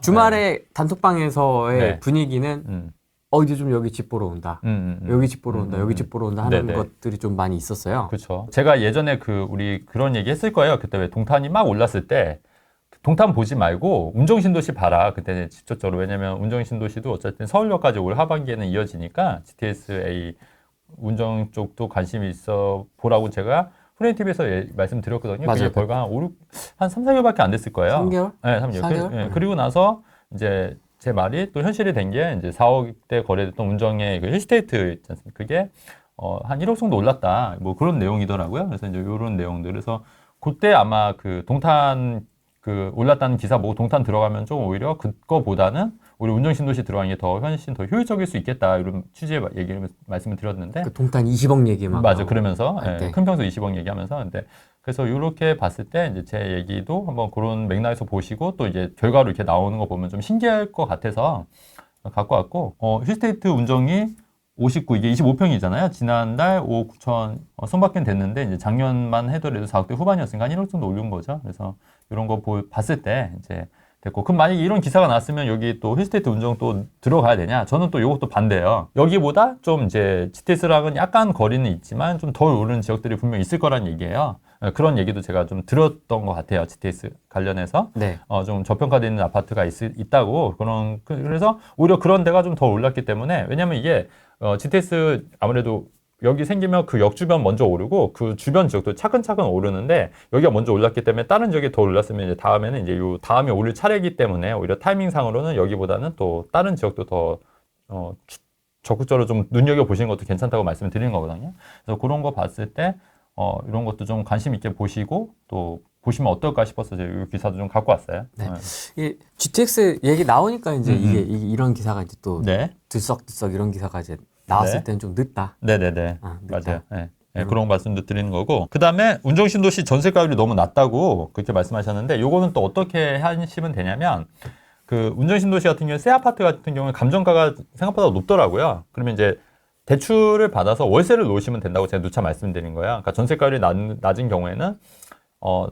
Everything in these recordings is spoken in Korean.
주말에 단톡방에서의 네. 분위기는 이제 좀 여기 집 보러 온다. 여기 집 보러 온다. 여기 집 보러 온다 하는 네네. 것들이 좀 많이 있었어요. 그렇죠. 제가 예전에 우리 그런 얘기 했을 거예요. 그때 왜 동탄이 막 올랐을 때 동탄 보지 말고 운정신도시 봐라. 그때는 직접적으로. 왜냐면 운정신도시도 어쨌든 서울역까지 올 하반기에는 이어지니까 GTS-A 운정 쪽도 관심이 있어 보라고 제가 후레인TV에서 말씀드렸거든요. 맞아요. 그게 벌써 한 3, 4개월밖에 안 됐을 거예요. 3개월? 네, 3개월. 4개월? 그리고 나서 이제 제 말이 또 현실이 된 게 이제 4억대 거래됐던 운정의 그 힐스테이트 있지 않습니까? 그게 한 1억 정도 올랐다. 뭐 그런 내용이더라고요. 그래서 이제 이런 내용들. 그래서 그때 아마 그 동탄 올랐다는 기사 보고 동탄 들어가면 좀 오히려 그거보다는 우리 운정신도시 들어가는 게 더 훨씬 더 효율적일 수 있겠다. 이런 취지의 말씀을 드렸는데. 그 동탄 20억 얘기 막. 맞아. 그러면서 네. 큰 평수 20억 얘기하면서. 근데 그래서 이렇게 봤을 때 이제 제 얘기도 한번 그런 맥락에서 보시고 또 이제 결과로 이렇게 나오는 거 보면 좀 신기할 것 같아서 갖고 왔고 힐스테이트 운정이 59 이게 25평이잖아요. 지난달 5억 9천 손밖에 됐는데 이제 작년만 해더라도 4억대 후반이었으니까 한 1억 정도 올린 거죠. 그래서 이런 거 봤을 때 이제 됐고 그럼 만약에 이런 기사가 나왔으면 여기 또 힐스테이트 운정 또 들어가야 되냐? 저는 또 이것도 반대예요. 여기보다 좀 이제 GTS랑은 약간 거리는 있지만 좀 덜 오르는 지역들이 분명 있을 거란 얘기예요. 그런 얘기도 제가 좀 들었던 것 같아요. GTS 관련해서. 네. 좀 저평가되어 있는 아파트가 있다고. 그래서 오히려 그런 데가 좀 더 올랐기 때문에 왜냐면 이게 GTS 아무래도 여기 생기면 그 역 주변 먼저 오르고 그 주변 지역도 차근차근 오르는데 여기가 먼저 올랐기 때문에 다른 지역이 더 올랐으면 이제 다음에는 이제 요 다음에 오를 차례이기 때문에 오히려 타이밍상으로는 여기보다는 또 다른 지역도 더 적극적으로 좀 눈여겨 보시는 것도 괜찮다고 말씀을 드리는 거거든요. 그래서 그런 거 봤을 때 이런 것도 좀 관심 있게 보시고 또 보시면 어떨까 싶어서 제가 이 기사도 좀 갖고 왔어요. 네. 이 GTX 얘기 나오니까 이제 이런 기사가 이제 또 네. 들썩들썩 이런 기사가 이제 나왔을 네. 때는 좀 늦다. 네네네. 늦다. 맞아요. 네. 네, 그런 말씀도 드리는 거고. 그 다음에 운정신도시 전세가율이 너무 낮다고 그렇게 말씀하셨는데 요거는 또 어떻게 하시면 되냐면 그 운정신도시 같은 경우에 새 아파트 같은 경우에 감정가가 생각보다 높더라고요. 그러면 이제 대출을 받아서 월세를 놓으시면 된다고 제가 누차 말씀드린 거예요. 그러니까 전세가율이 낮은 경우에는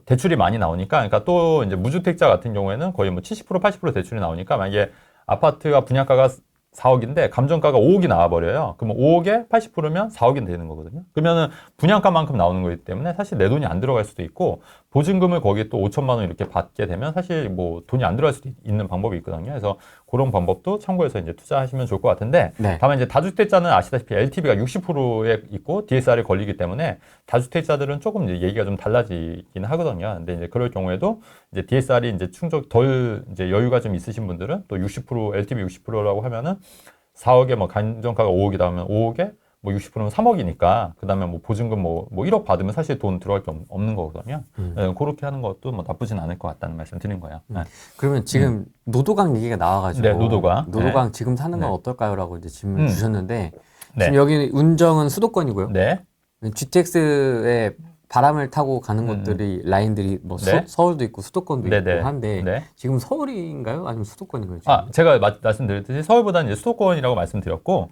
대출이 많이 나오니까, 그러니까 또 이제 무주택자 같은 경우에는 거의 뭐 70%, 80% 대출이 나오니까 만약에 아파트가 분양가가 4억인데 감정가가 5억이 나와버려요. 그러면 5억에 80%면 4억이 되는 거거든요. 그러면은 분양가만큼 나오는 거기 때문에 사실 내 돈이 안 들어갈 수도 있고 보증금을 거기에 또 5천만 원 이렇게 받게 되면 사실 뭐 돈이 안 들어갈 수도 있는 방법이 있거든요. 그래서 그런 방법도 참고해서 이제 투자하시면 좋을 것 같은데 네. 다만 이제 다주택자는 아시다시피 LTV가 60%에 있고 DSR이 걸리기 때문에 다주택자들은 조금 이제 얘기가 좀 달라지긴 하거든요. 근데 이제 그럴 경우에도 이제 DSR이 이제 덜 이제 여유가 좀 있으신 분들은 또 60% LTV 60%라고 하면은 4억에 뭐 감정가가 5억이다 하면 5억에 뭐 60%면 3억이니까 그다음에 뭐 보증금 뭐 1억 받으면 사실 돈 들어갈 게 없는 거거든요. 네, 그렇게 하는 것도 뭐 나쁘진 않을 것 같다는 말씀 드린 거예요. 네. 그러면 지금 노도강 얘기가 나와가지고 네, 노도강. 노도강 네. 지금 사는 건 네. 어떨까요?라고 이제 질문 주셨는데 네. 지금 여기 운정은 수도권이고요. 네. GTX에 바람을 타고 가는 것들이 라인들이 뭐 네. 서울도 있고 수도권도 네네. 있고 한데 네. 지금 서울인가요? 아니면 수도권인가요? 지금? 제가 말씀드렸듯이 서울보다는 이제 수도권이라고 말씀드렸고,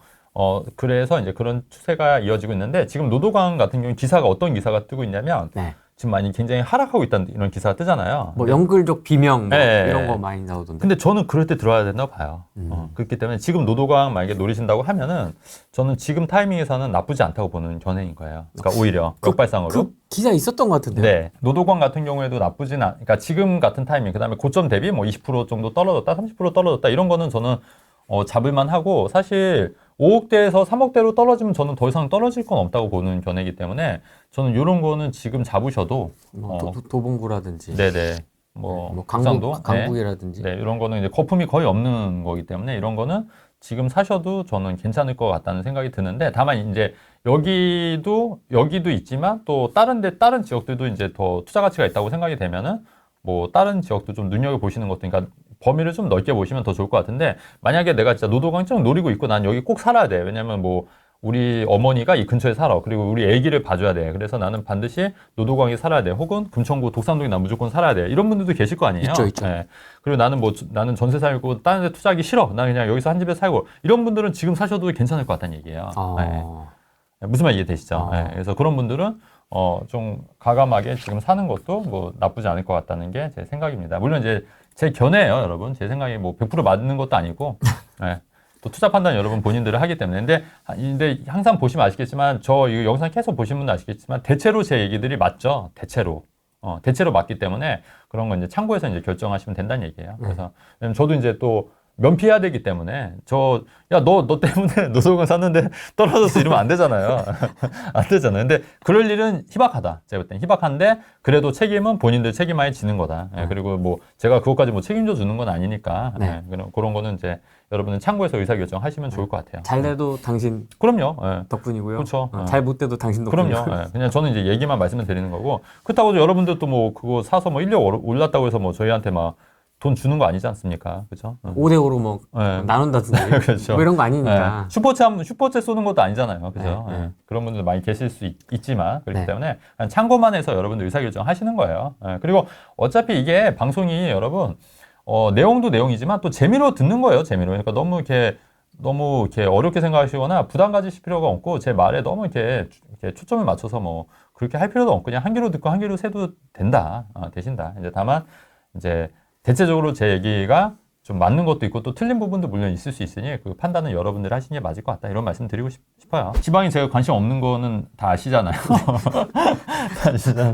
그래서 이제 그런 추세가 이어지고 있는데, 지금 노도강 같은 경우는 기사가 어떤 기사가 뜨고 있냐면, 네. 지금 많이 굉장히 하락하고 있다는 이런 기사가 뜨잖아요. 뭐 연글족 비명 뭐 네. 이런 거 많이 나오던데. 근데 저는 그럴 때 들어와야 된다고 봐요. 그렇기 때문에 지금 노도강 만약에 노리신다고 하면은, 저는 지금 타이밍에서는 나쁘지 않다고 보는 견해인 거예요. 그러니까 오히려 역발상으로. 그 기사 있었던 것 같은데요. 네. 노도강 같은 경우에도 그러니까 지금 같은 타이밍, 그 다음에 고점 대비 뭐 20% 정도 떨어졌다, 30% 떨어졌다, 이런 거는 저는 잡을만 하고, 사실 5억대에서 3억대로 떨어지면 저는 더 이상 떨어질 건 없다고 보는 견해이기 때문에, 저는 이런 거는 지금 잡으셔도, 뭐 도봉구라든지. 네네. 뭐 강북이라든지. 네, 이런 거는 이제 거품이 거의 없는 거기 때문에, 이런 거는 지금 사셔도 저는 괜찮을 것 같다는 생각이 드는데, 다만 이제 여기도 있지만 또 다른 지역들도 이제 더 투자 가치가 있다고 생각이 되면은 뭐 다른 지역도 좀 눈여겨보시는 것도, 그러니까 범위를 좀 넓게 보시면 더 좋을 것 같은데, 만약에 내가 진짜 노도강 좀 노리고 있고 난 여기 꼭 살아야 돼. 왜냐면 뭐 우리 어머니가 이 근처에 살아. 그리고 우리 애기를 봐줘야 돼. 그래서 나는 반드시 노도강에 살아야 돼. 혹은 금천구 독산동에 난 무조건 살아야 돼. 이런 분들도 계실 거 아니에요? 있죠. 네. 그리고 나는 전세 살고 다른 데 투자하기 싫어. 나 그냥 여기서 한 집에 살고. 이런 분들은 지금 사셔도 괜찮을 것 같다는 얘기예요. 네. 무슨 말 이해되시죠? 네. 그래서 그런 분들은 좀 과감하게 지금 사는 것도 뭐 나쁘지 않을 것 같다는 게 제 생각입니다. 물론 이제 제 견해예요, 여러분. 제 생각이 뭐 100% 맞는 것도 아니고, 네. 또 투자 판단 여러분 본인들을 하기 때문에. 근데 항상 보시면 아시겠지만, 저 이 영상 계속 보시는 분도 아시겠지만, 대체로 제 얘기들이 맞죠. 대체로. 대체로 맞기 때문에 그런 건 이제 참고해서 이제 결정하시면 된다는 얘기예요. 그래서 저도 이제 또 면피해야 되기 때문에 너 때문에 노동을 샀는데 떨어졌어 이러면 안 되잖아요. 안 되잖아요. 근데 그럴 일은 희박하다. 제가 볼 땐 희박한데 그래도 책임은 본인들 책임하에 지는 거다. 그리고 뭐 제가 그것까지 뭐 책임져 주는 건 아니니까 그런 거는 이제 여러분은 참고해서 의사결정 하시면 좋을 것 같아요. 잘 돼도 당신 그럼요. 덕분이고요. 그렇죠. 잘 못 돼도 당신 덕분이고요. 그럼요. 그냥 저는 이제 얘기만 말씀을 드리는 거고 그렇다고 여러분들도 뭐 그거 사서 뭐 인력 올랐다고 해서 뭐 저희한테 막 돈 주는 거 아니지 않습니까? 그죠? 5대5로 뭐 나눈다든지 그렇죠. 뭐 이런 거 아니니까. 슈퍼챗 쏘는 것도 아니잖아요. 그죠? 그런 분들 많이 계실 수 있지만 그렇기 때문에 참고만 해서 여러분들 의사결정 하시는 거예요. 그리고 어차피 이게 방송이 여러분 내용도 내용이지만 또 재미로 듣는 거예요. 재미로. 그러니까 너무 이렇게 어렵게 생각하시거나 부담 가지실 필요가 없고 제 말에 너무 이렇게 초점을 맞춰서 뭐 그렇게 할 필요도 없고 그냥 한 귀로 듣고 한 귀로 새도 된다. 되신다. 이제 다만 이제 대체적으로 제 얘기가 좀 맞는 것도 있고 또 틀린 부분도 물론 있을 수 있으니 그 판단은 여러분들이 하시는 게 맞을 것 같다. 이런 말씀 드리고 싶어요. 지방이 제가 관심 없는 거는 다 아시잖아요.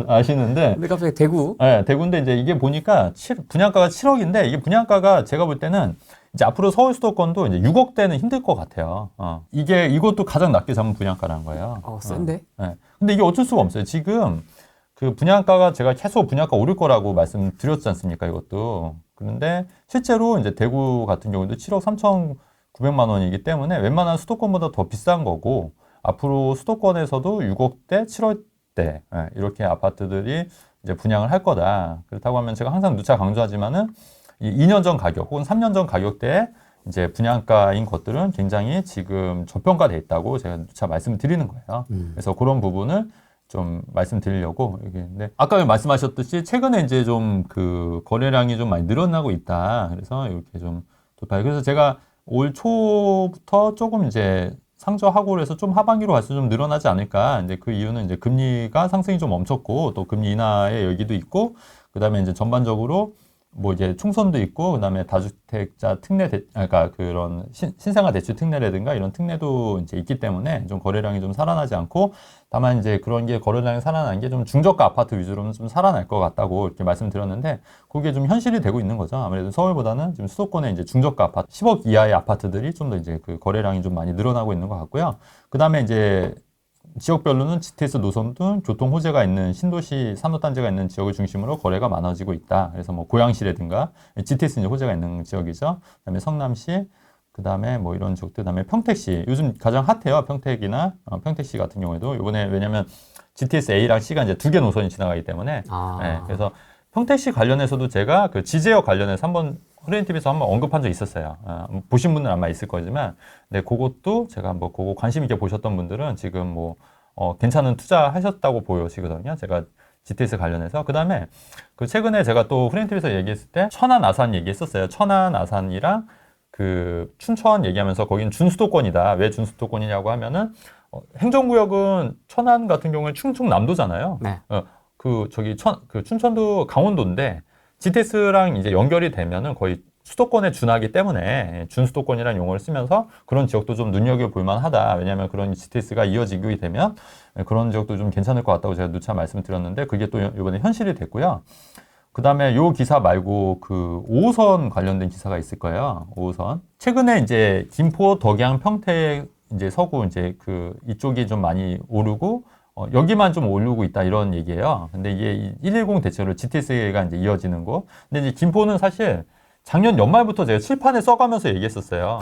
아시는데. 근데 갑자기 대구. 네, 대구인데 이제 이게 보니까 분양가가 7억인데 이게 분양가가 제가 볼 때는 이제 앞으로 서울 수도권도 이제 6억대는 힘들 것 같아요. 이것도 가장 낮게 잡은 분양가라는 거예요. 센데? 네. 근데 이게 어쩔 수가 없어요. 지금 그 분양가가 제가 계속 분양가 오를 거라고 말씀드렸지 않습니까? 이것도. 그런데 실제로 이제 대구 같은 경우도 7억 3,900만 원이기 때문에 웬만한 수도권보다 더 비싼 거고 앞으로 수도권에서도 6억대, 7억대 이렇게 아파트들이 이제 분양을 할 거다. 그렇다고 하면 제가 항상 누차 강조하지만은 이 2년 전 가격 혹은 3년 전 가격대에 이제 분양가인 것들은 굉장히 지금 저평가돼 있다고 제가 누차 말씀을 드리는 거예요. 그래서 그런 부분을 좀 말씀드리려고 근데 아까 말씀하셨듯이 최근에 이제 좀 그 거래량이 좀 많이 늘어나고 있다. 그래서 이렇게 좀 돌파. 그래서 제가 올 초부터 조금 이제 상저하고 그래서 좀 하반기로 갈수록 좀 늘어나지 않을까. 이제 그 이유는 이제 금리가 상승이 좀 멈췄고 또 금리 인하의 얘기도 있고 그다음에 이제 전반적으로 뭐 이제 총선도 있고 그다음에 다주택자 특례 그러니까 그런 신생아 대출 특례라든가 이런 특례도 이제 있기 때문에 좀 거래량이 좀 살아나지 않고 다만 이제 그런 게 거래량이 살아나는 게 좀 중저가 아파트 위주로는 좀 살아날 것 같다고 이렇게 말씀드렸는데 그게 좀 현실이 되고 있는 거죠. 아무래도 서울보다는 지금 수도권에 이제 중저가 아파트 10억 이하의 아파트들이 좀 더 이제 그 거래량이 좀 많이 늘어나고 있는 것 같고요. 그다음에 이제 지역별로는 GTX 노선 등 교통 호재가 있는 신도시 산업단지가 있는 지역을 중심으로 거래가 많아지고 있다. 그래서 뭐 고양시라든가 GTX는 호재가 있는 지역이죠. 그다음에 성남시, 그다음에 뭐 이런 지역들, 그다음에 평택시 요즘 가장 핫해요. 평택이나 평택시 같은 경우에도 이번에 왜냐면 GTX A랑 C가 이제 2개 노선이 지나가기 때문에 그래서 평택시 관련해서도 제가 그 지제역 관련해서 한번 흐레인TV에서 한번 언급한 적 있었어요. 보신 분은 아마 있을 거지만, 근데 그것도 제가 뭐 그거 관심 있게 보셨던 분들은 지금 뭐 괜찮은 투자하셨다고 보여지거든요. 제가 GTS 관련해서. 그 다음에 그 최근에 제가 또 흐레인TV에서 얘기했을 때 천안 아산 얘기했었어요. 천안 아산이랑 그 춘천 얘기하면서 거긴 준수도권이다. 왜 준수도권이냐고 하면은 행정구역은 천안 같은 경우는 충청남도잖아요. 네. 그 춘천도 강원도인데 GTS랑 이제 연결이 되면은 거의 수도권에 준하기 때문에 준수도권이라는 용어를 쓰면서 그런 지역도 좀 눈여겨볼 만하다. 왜냐하면 그런 GTS가 이어지게 되면 그런 지역도 좀 괜찮을 것 같다고 제가 누차 말씀드렸는데 그게 또 이번에 현실이 됐고요. 그 다음에 요 기사 말고 그 5호선 관련된 기사가 있을 거예요. 5호선. 최근에 이제 김포, 덕양, 평택, 이제 서구 이제 그 이쪽이 좀 많이 오르고 여기만 좀 오르고 있다 이런 얘기예요. 근데 이게 110 대체로 GTS가 이제 이어지는 거. 근데 이제 김포는 사실 작년 연말부터 제가 칠판에 써가면서 얘기했었어요.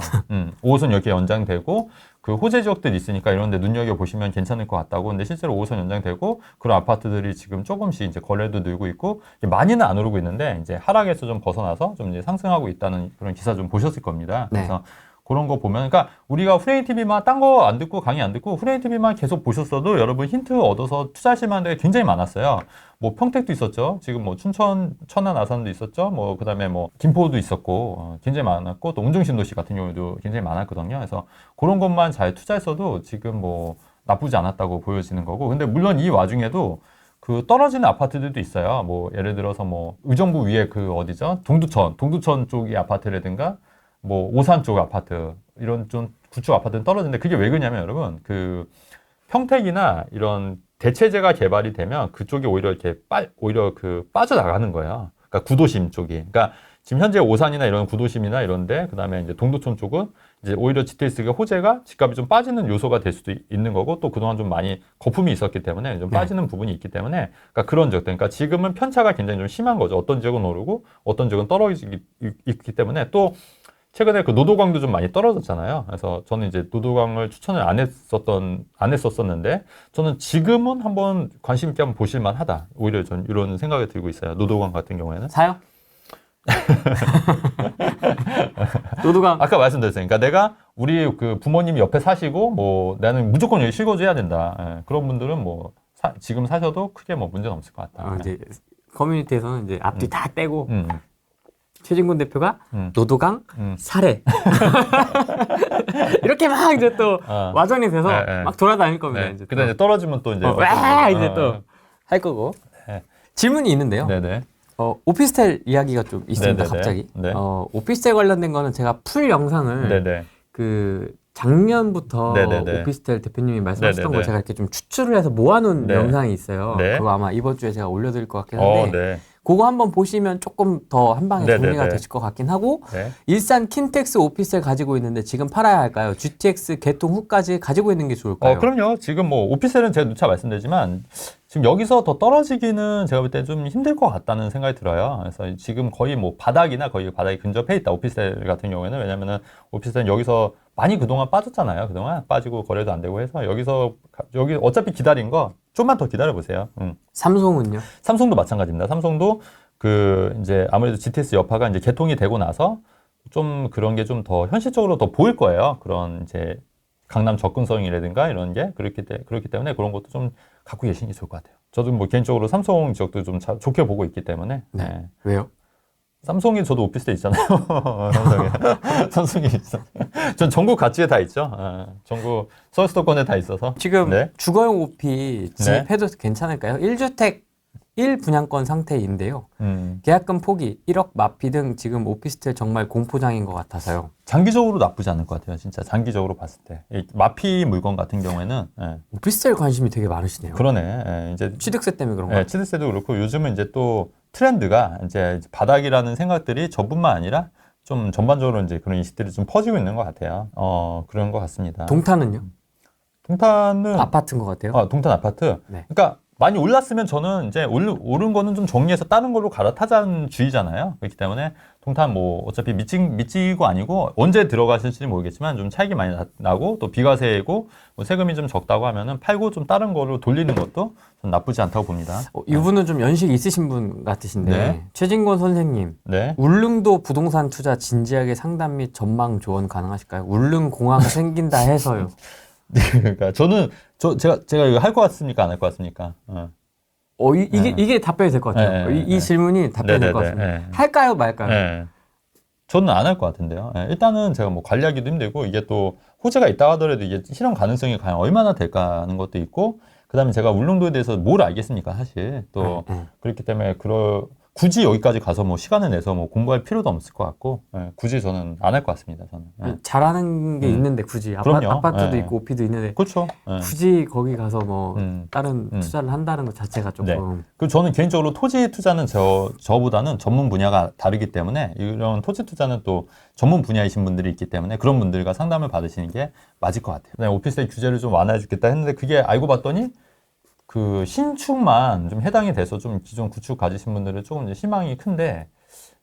5호선 이렇게 연장되고 그 호재 지역들 있으니까 이런 데 눈여겨보시면 괜찮을 것 같다고. 근데 실제로 5호선 연장되고 그런 아파트들이 지금 조금씩 이제 거래도 늘고 있고 많이는 안 오르고 있는데 이제 하락에서 좀 벗어나서 좀 이제 상승하고 있다는 그런 기사 좀 보셨을 겁니다. 네. 그래서 그런 거 보면, 그러니까 우리가 후레인TV만 딴 거 안 듣고 강의 안 듣고 후레인TV만 계속 보셨어도 여러분 힌트 얻어서 투자하실 만한 데가 굉장히 많았어요. 뭐 평택도 있었죠. 지금 뭐 춘천, 천안, 아산도 있었죠. 뭐 그다음에 뭐 김포도 있었고 굉장히 많았고 또 운정신도시 같은 경우도 굉장히 많았거든요. 그래서 그런 것만 잘 투자했어도 지금 뭐 나쁘지 않았다고 보여지는 거고. 근데 물론 이 와중에도 그 떨어지는 아파트들도 있어요. 뭐 예를 들어서 뭐 의정부 위에 그 어디죠? 동두천 쪽이 아파트라든가 뭐 오산 쪽 아파트 이런 좀 구축 아파트는 떨어지는데 그게 왜 그러냐면 여러분 그 평택이나 이런 대체제가 개발이 되면 그쪽이 오히려 이렇게 오히려 그 빠져나가는 거예요. 그러니까 구도심 쪽이. 그러니까 지금 현재 오산이나 이런 구도심이나 이런데 그다음에 이제 동두천 쪽은 이제 오히려 GTS가 호재가 집값이 좀 빠지는 요소가 될 수도 있는 거고 또 그동안 좀 많이 거품이 있었기 때문에 좀 빠지는 부분이 있기 때문에 그러니까 그런 지역들. 그러니까 지금은 편차가 굉장히 좀 심한 거죠. 어떤 지역은 오르고 어떤 지역은 떨어지기 있기 때문에 또 최근에 그 노도강도 좀 많이 떨어졌잖아요. 그래서 저는 이제 노도강을 추천을 안 했었었는데 저는 지금은 한번 관심 있게 한번 보실만 하다. 오히려 전 이런 생각이 들고 있어요. 노도강 같은 경우에는. 사요? 노도강. 아까 말씀드렸어요. 그러니까 내가 우리 그 부모님이 옆에 사시고 뭐 나는 무조건 여기 실거주해야 된다. 예, 그런 분들은 뭐 지금 사셔도 크게 뭐 문제는 없을 것 같다. 이제 커뮤니티에서는 이제 앞뒤 다 떼고 음. 최진곤 대표가 노도강 사례 이렇게 막 이제 또 와전이 돼서 막 돌아다닐 겁니다. 이제 근데 이제 떨어지면 또 이제 와 이제 또 할 거고. 네. 질문이 있는데요. 네네. 오피스텔 이야기가 좀 있습니다. 네네네. 갑자기. 네. 오피스텔 관련된 거는 제가 풀 영상을 네네. 그 작년부터 네네네. 오피스텔 대표님이 말씀하셨던 네네네. 걸 제가 이렇게 좀 추출을 해서 모아놓은 네. 영상이 있어요. 네. 그거 아마 이번 주에 제가 올려드릴 것 같긴 한데 네. 그거 한번 보시면 조금 더 한 방에 네네네. 정리가 되실 것 같긴 하고 네. 일산 킨텍스 오피스텔 가지고 있는데 지금 팔아야 할까요? GTX 개통 후까지 가지고 있는 게 좋을까요? 그럼요. 지금 뭐 오피스텔은 제가 누차 말씀드리지만 지금 여기서 더 떨어지기는 제가 볼 때 좀 힘들 것 같다는 생각이 들어요. 그래서 지금 거의 뭐 바닥이나 거의 바닥이 근접해 있다. 오피스텔 같은 경우에는. 왜냐면은 오피스텔은 여기서 많이 그동안 빠졌잖아요. 그동안 빠지고 거래도 안 되고 해서 여기 어차피 기다린 거 좀만 더 기다려 보세요. 삼성은요? 삼성도 마찬가지입니다. 삼성도 그 이제 아무래도 GTS 여파가 이제 개통이 되고 나서 좀 그런 게 좀 더 현실적으로 더 보일 거예요. 그런 이제 강남 접근성이라든가 이런 게 그렇기 때문에 그런 것도 좀 갖고 계시는 게 좋을 것 같아요. 저도 뭐 개인적으로 삼성 지역도 좀 좋게 보고 있기 때문에. 네. 왜요? 삼성이 저도 오피스텔 있잖아요. 삼성이 있어. 전 전국 각지에 다 있죠. 전국 서울 수도권에 다 있어서. 지금 네. 주거용 오피 진입해도 괜찮을까요? 1주택 1분양권 상태인데요. 계약금 포기, 1억 마피 등 지금 오피스텔 정말 공포장인 것 같아서요. 장기적으로 나쁘지 않을 것 같아요. 진짜 장기적으로 봤을 때. 이 마피 물건 같은 경우에는 오피스텔 관심이 되게 많으시네요. 그러네. 이제 취득세 때문에 그런가요? 취득세도 그렇고 요즘은 이제 또 트렌드가 이제 바닥이라는 생각들이 저뿐만 아니라 좀 전반적으로 이제 그런 인식들이 좀 퍼지고 있는 것 같아요. 그런 것 같습니다. 동탄은요? 동탄은 아파트인 것 같아요. 동탄 아파트. 네. 그러니까 많이 올랐으면 저는 이제 오른 거는 좀 정리해서 다른 걸로 갈아타자는 주의잖아요. 그렇기 때문에 동탄 뭐 어차피 미치고 아니고 언제 들어가실지 모르겠지만 좀 차익이 많이 나고 또 비과세고 뭐 세금이 좀 적다고 하면은 팔고 좀 다른 걸로 돌리는 것도 좀 나쁘지 않다고 봅니다. 이분은 좀 연식이 있으신 분 같으신데 네. 최진권 선생님, 네. 울릉도 부동산 투자 진지하게 상담 및 전망 조언 가능하실까요? 울릉 공항 생긴다 해서요. 그러니까 제가 이거 할 것 같습니까? 안 할 것 같습니까? 이게 답변이 될 것 같아요. 이 질문이 답변이 될 것 같습니다. 할까요, 말까요? 네. 저는 안 할 것 같은데요. 일단은 제가 뭐 관리하기도 힘들고 이게 또 호재가 있다 하더라도 이게 실현 가능성이 과연 얼마나 될까 하는 것도 있고 그다음에 제가 울릉도에 대해서 뭘 알겠습니까, 사실. 또 그렇기 때문에 굳이 여기까지 가서 뭐 시간을 내서 뭐 공부할 필요도 없을 것 같고 굳이 저는 안 할 것 같습니다. 저는. 잘하는 게 있는데 굳이 그럼요. 아파트도 있고 오피도 있는데 그렇죠. 굳이 거기 가서 뭐 다른 투자를 한다는 것 자체가 조금. 네. 그리고 저는 개인적으로 토지 투자는 저보다는 전문 분야가 다르기 때문에 이런 토지 투자는 또 전문 분야이신 분들이 있기 때문에 그런 분들과 상담을 받으시는 게 맞을 것 같아요. 그다음에 오피스텔 규제를 좀 완화해 주겠다 했는데 그게 알고 봤더니 그 신축만 좀 해당이 돼서 좀 기존 구축 가지신 분들은 조금 이제 희망이 큰데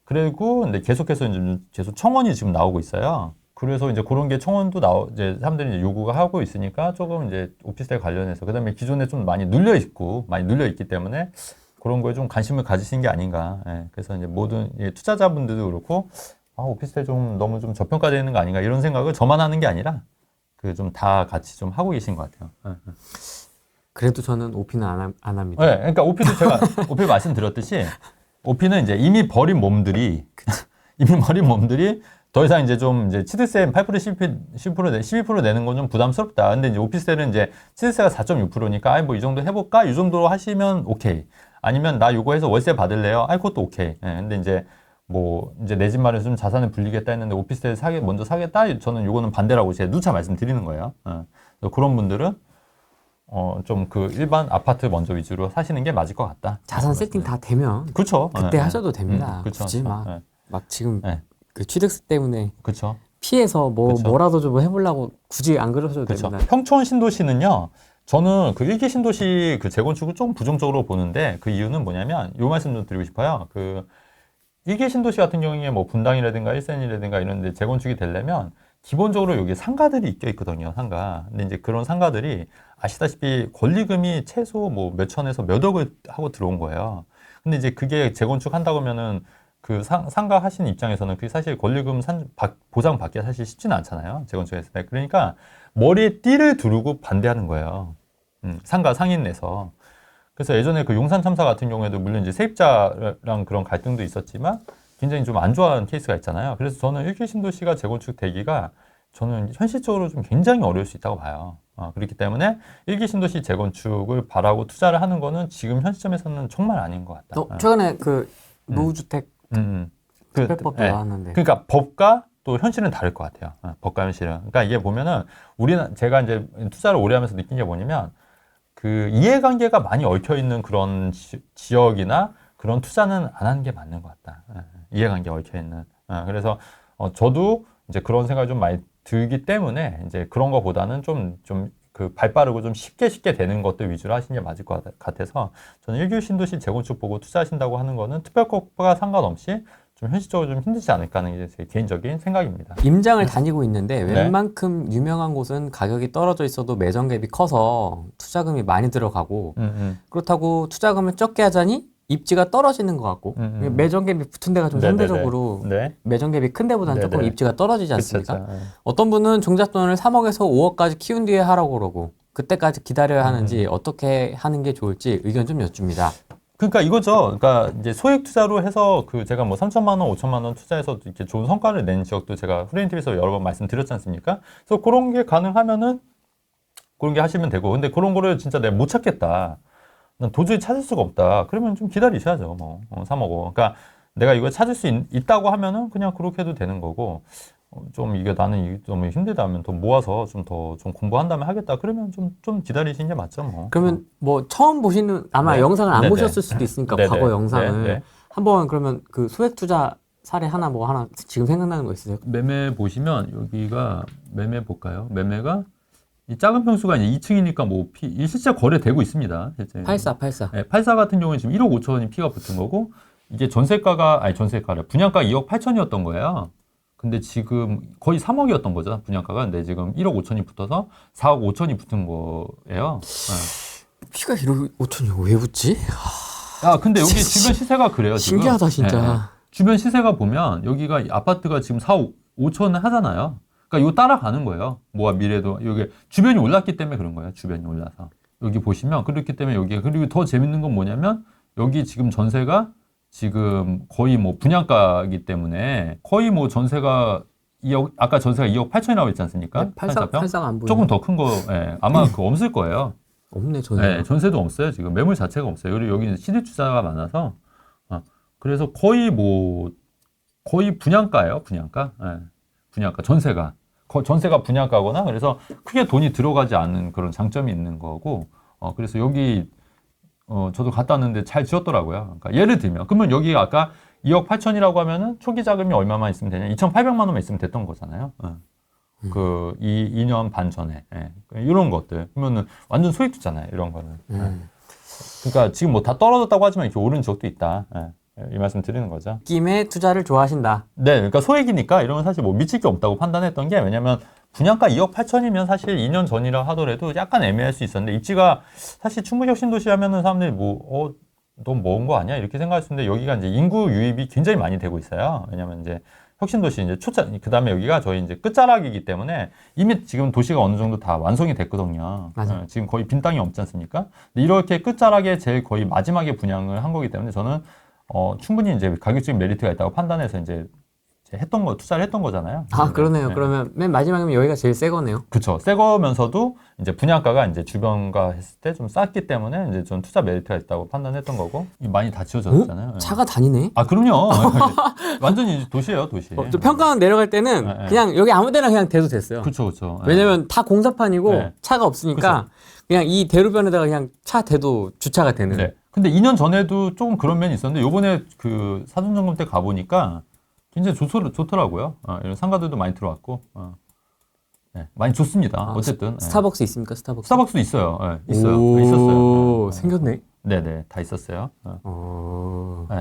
그리고 근데 계속해서 이제 계속 청원이 지금 나오고 있어요. 그래서 이제 그런 게 청원도 이제 사람들이 이제 요구가 하고 있으니까 조금 이제 오피스텔 관련해서 그다음에 기존에 좀 많이 눌려 있기 때문에 그런 거에 좀 관심을 가지신 게 아닌가. 그래서 이제 모든 투자자분들도 그렇고 오피스텔 좀 너무 좀 저평가되어 있는 거 아닌가 이런 생각을 저만 하는 게 아니라 그 좀 다 같이 좀 하고 계신 것 같아요. 그래도 저는 오피는 안 합니다. 네, 그러니까 오피도 제가 오피 말씀드렸듯이 오피는 이제 이미 버린 몸들이 더 이상 이제 좀 이제 취득세 8% 12% 내는 건 좀 부담스럽다. 근데 이제 오피스텔은 이제 취득세가 4.6%니까 아이 뭐 이 정도 해볼까? 이 정도로 하시면 오케이. 아니면 나 요거 해서 월세 받을래요? 아이 그것도 오케이. 예, 근데 이제 뭐 이제 내 집 마련해서 좀 자산을 불리겠다 했는데 오피스텔 먼저 사겠다. 저는 요거는 반대라고 제가 누차 말씀드리는 거예요. 그래서 그런 분들은 좀 그 일반 아파트 먼저 위주로 사시는 게 맞을 것 같다. 자산 세팅 다 되면 그렇죠. 그때 하셔도 됩니다. 그쵸, 굳이 그쵸. 막 지금 네. 그 취득세 때문에 그렇죠. 피해서 그쵸. 뭐라도 좀 해보려고 굳이 안 그러셔도 그렇죠. 됩니다. 평촌 신도시는요. 저는 그 1기 신도시 그 재건축을 좀 부정적으로 보는데 그 이유는 뭐냐면 요 말씀 좀 드리고 싶어요. 그 1기 신도시 같은 경우에 뭐 분당이라든가 일산이라든가 이런 데 재건축이 되려면 기본적으로 여기 상가들이 있겨 있거든요. 상가. 근데 이제 그런 상가들이 아시다시피 권리금이 최소 뭐 몇천에서 몇억을 하고 들어온 거예요. 근데 이제 그게 재건축 한다고 하면은 그 상가 하신 입장에서는 그게 사실 권리금 보장 받기가 사실 쉽지는 않잖아요. 재건축했을 때. 그러니까 머리에 띠를 두르고 반대하는 거예요. 상가 상인 내서. 그래서 예전에 그 용산 참사 같은 경우에도 물론 이제 세입자랑 그런 갈등도 있었지만 굉장히 좀 안 좋아하는 케이스가 있잖아요. 그래서 저는 1기 신도시가 재건축 되기가 저는 현실적으로 좀 굉장히 어려울 수 있다고 봐요. 그렇기 때문에 1기 신도시 재건축을 바라고 투자를 하는 거는 지금 현 시점에서는 정말 아닌 것 같다. 최근에 그 노후주택 특별법도 네. 나왔는데. 그러니까 법과 또 현실은 다를 것 같아요. 법과 현실은. 그러니까 이게 보면은 제가 이제 투자를 오래 하면서 느낀 게 뭐냐면 그 이해관계가 많이 얽혀 있는 그런 지역이나 그런 투자는 안 하는 게 맞는 것 같다. 이해관계가 얽혀 있는. 그래서 저도 이제 그런 생각이 좀 많이 들기 때문에 이제 그런 거보다는 좀 그 발 빠르고 좀 쉽게 되는 것들 위주로 하시는 게 맞을 것 같아서 저는 1기 신도시 재건축 보고 투자하신다고 하는 거는 특별법과 상관없이 좀 현실적으로 좀 힘들지 않을까 하는 게 제 개인적인 생각입니다. 임장을 다니고 있는데 네. 웬만큼 유명한 곳은 가격이 떨어져 있어도 매정 갭이 커서 투자금이 많이 들어가고 그렇다고 투자금을 적게 하자니 입지가 떨어지는 것 같고 매정 갭이 붙은 데가 좀 네네네. 상대적으로 네. 매정 갭이 큰 데보다는 조금 네네. 입지가 떨어지지 않습니까? 그쵸. 어떤 분은 종잣돈을 3억에서 5억까지 키운 뒤에 하라고 그러고 그때까지 기다려야 하는지 어떻게 하는 게 좋을지 의견 좀 여쭙니다. 그러니까 이거죠. 그러니까 이제 소액 투자로 해서 그 제가 뭐 3천만 원, 5천만 원 투자해서 이렇게 좋은 성과를 낸 지역도 제가 후레인TV에서 여러 번 말씀드렸지 않습니까? 그래서 그런 게 가능하면은 그런 게 하시면 되고, 근데 그런 거를 진짜 내가 못 찾겠다. 난 도저히 찾을 수가 없다. 그러면 좀 기다리셔야죠. 뭐 3억 5. 그러니까 내가 이걸 찾을 수 있다고 하면은 그냥 그렇게 해도 되는 거고. 좀 이게 나는 이게 좀 힘들다 하면 더 모아서 좀 공부한 다음에 하겠다. 그러면 좀 기다리시는 게 맞죠, 뭐. 그러면 뭐 처음 보시는 아마 네. 영상을 안 네네. 보셨을 수도 있으니까 네네. 과거 영상을 네. 한번 그러면 그 소액 투자 사례 하나 지금 생각나는 거 있으세요? 매매 보시면 여기가 매매 볼까요? 매매가 이 작은 평수가 이제 2층이니까 뭐 이 실제 거래되고 있습니다. 실제. 84. 네, 84 같은 경우는 지금 1억 5천이 피가 붙은 거고 이게 전세가래 분양가 2억 8천이었던 거예요. 근데 지금 거의 3억이었던 거죠, 분양가가. 근데 지금 1억 5천이 붙어서 4억 5천이 붙은 거예요. 네. 피가 1억 5천이 왜 붙지? 근데 여기 주변 시세가 그래요, 지금. 신기하다 진짜. 네. 주변 시세가 보면 여기가 아파트가 지금 4억 5천 하잖아요. 그러니까 이거 따라가는 거예요. 뭐가 미래도 여기 주변이 올랐기 때문에 그런 거예요. 주변이 올라서 여기 보시면 그렇기 때문에 여기 그리고 더 재밌는 건 뭐냐면 여기 지금 전세가 지금 거의 뭐 분양가이기 때문에 거의 뭐 전세가 2억 아까 전세가 2억 8천이라고 했지 않습니까? 네, 84가 안 보이네. 조금 더 큰 거 아마 그 없을 거예요. 없네 전세. 네, 전세도 없어요. 지금 매물 자체가 없어요. 여기는 시대주자가 많아서 그래서 거의 분양가예요. 분양가. 네. 분양가 전세가 분양가거나 그래서 크게 돈이 들어가지 않는 그런 장점이 있는 거고 그래서 여기 저도 갔다 왔는데 잘 지었더라고요. 그러니까 예를 들면 그러면 여기 아까 2억 8천이라고 하면은 초기 자금이 얼마만 있으면 되냐? 2,800만 원만 있으면 됐던 거잖아요. 그 2년 반 전에 이런 것들 그러면은 완전 소액 투자잖아요. 이런 거는. 그러니까 지금 뭐 다 떨어졌다고 하지만 이렇게 오른 적도 있다. 이 말씀 드리는 거죠. 느낌의 투자를 좋아하신다. 네, 그러니까 소액이니까 이런 건 사실 뭐 미칠 게 없다고 판단했던 게 왜냐면 분양가 2억 8천이면 사실 2년 전이라 하더라도 약간 애매할 수 있었는데 입지가 사실 충북 혁신도시 하면은 사람들이 너무 먼 거 아니야? 이렇게 생각할 수 있는데 여기가 이제 인구 유입이 굉장히 많이 되고 있어요. 왜냐면 이제 혁신도시 이제 그 다음에 여기가 저희 이제 끝자락이기 때문에 이미 지금 도시가 어느 정도 다 완성이 됐거든요. 맞아요. 지금 거의 빈 땅이 없지 않습니까? 근데 이렇게 끝자락에 제일 거의 마지막에 분양을 한 거기 때문에 저는 충분히 이제 가격적인 메리트가 있다고 판단해서 이제 투자를 했던 거잖아요. 아, 그러네요. 네. 그러면 맨 마지막이면 여기가 제일 새 거네요. 그쵸. 새 거면서도 이제 분양가가 이제 주변과 했을 때 좀 쌌기 때문에 이제 좀 투자 메리트가 있다고 판단했던 거고 많이 다 지어졌잖아요. 네. 차가 다니네. 아, 그럼요. 완전히 이제 도시예요, 도시. 좀 평가원 내려갈 때는 네. 그냥 여기 아무 데나 그냥 대도 됐어요. 그쵸, 그쵸. 왜냐면 다 공사판이고 네. 차가 없으니까 그냥 이 대로변에다가 그냥 차 대도 주차가 되는. 네. 근데 2년 전에도 조금 그런 면이 있었는데 요번에 그 사전점검 때 가보니까 굉장히 좋더라고요. 이런 상가들도 많이 들어왔고. 네, 많이 좋습니다. 어쨌든. 스타벅스 있습니까? 스타벅스? 스타벅스도 있어요. 네, 있어요. 오, 있었어요. 생겼네. 네네, 다 있었어요. 어. 네.